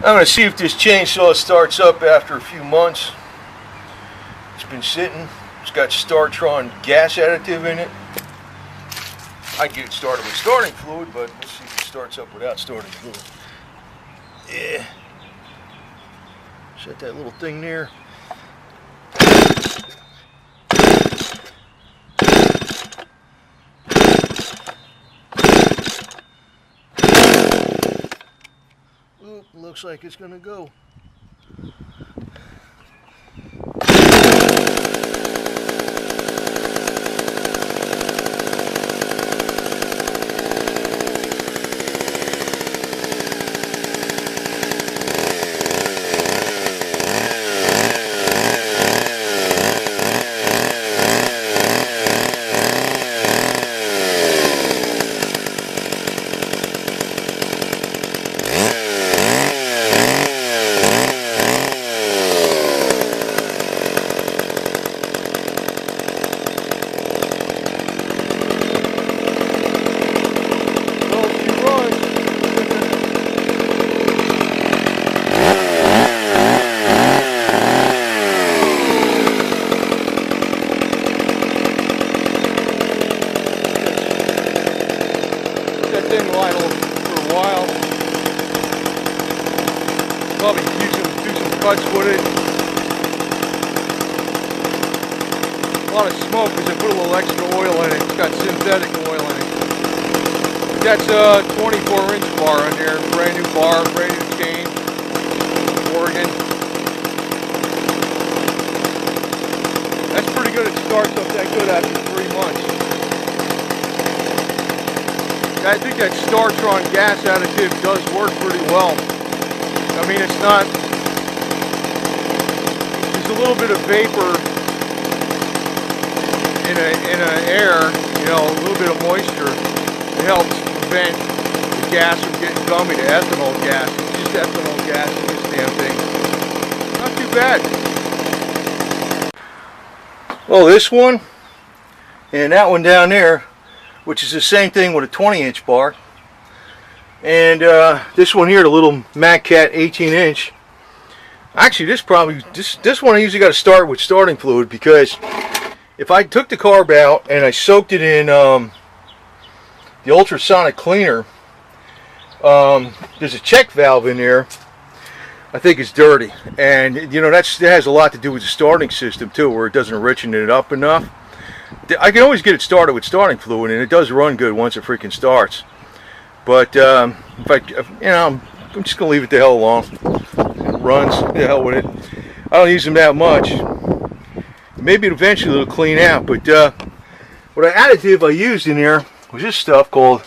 I'm going to see if this chainsaw starts up after a few months. It's been sitting. It's got Startron gas additive in it. I can get it started with starting fluid, but we'll see if it starts up without starting fluid. Yeah. Set that little thing there. Oop, looks like it's gonna go. For a while, probably do some cuts with it. A lot of smoke because I put a little extra oil in it. It's got synthetic oil in it. That's a 24-inch bar on there, brand new bar, brand new chain, Oregon. That's pretty good. It starts up that good after 3 months. I think that Startron gas additive does work pretty well. I mean, it's not, there's a little bit of vapor in a air, you know, a little bit of moisture. It helps prevent the gas from getting gummy to ethanol gas. It's just ethanol gas in this damn thing. Not too bad. Well, this one and that one down there, which is the same thing with a 20-inch bar, and this one here, the little MCCullough 18-inch. Actually, this one I usually got to start with starting fluid, because if I took the carb out and I soaked it in the ultrasonic cleaner, there's a check valve in there. I think it's dirty, and you know that has a lot to do with the starting system too, where it doesn't enrichen it up enough. I can always get it started with starting fluid, and it does run good once it freaking starts. But I'm just gonna leave it the hell alone. It runs, the hell with it. I don't use them that much. Maybe eventually it'll clean out. But what additive I used in there was this stuff called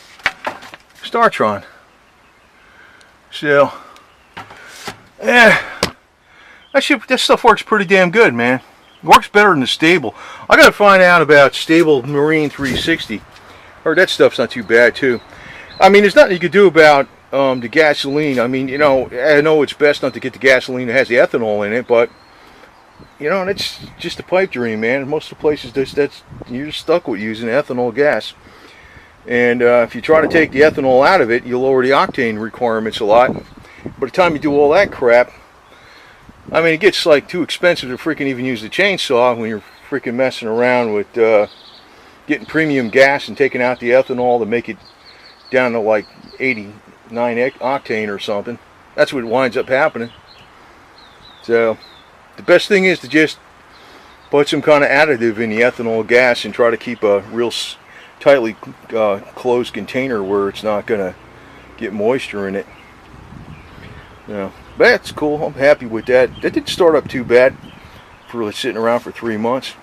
Startron. So, that stuff works pretty damn good, man. Works better than the Stable. I gotta find out about Stable Marine 360. Or that stuff's not too bad too. I mean, there's nothing you could do about the gasoline. I mean, you know, I know it's best not to get the gasoline that has the ethanol in it, but you know, that's just a pipe dream, man. Most of the places you're just stuck with using ethanol gas. And if you try to take the ethanol out of it, you lower the octane requirements a lot. By the time you do all that crap, I mean, it gets like too expensive to freaking even use the chainsaw when you're freaking messing around with getting premium gas and taking out the ethanol to make it down to like 89 octane or something. That's what winds up happening. So the best thing is to just put some kind of additive in the ethanol gas and try to keep a real tightly closed container where it's not going to get moisture in it. Yeah. That's cool. I'm happy with that. That didn't start up too bad for sitting around for 3 months.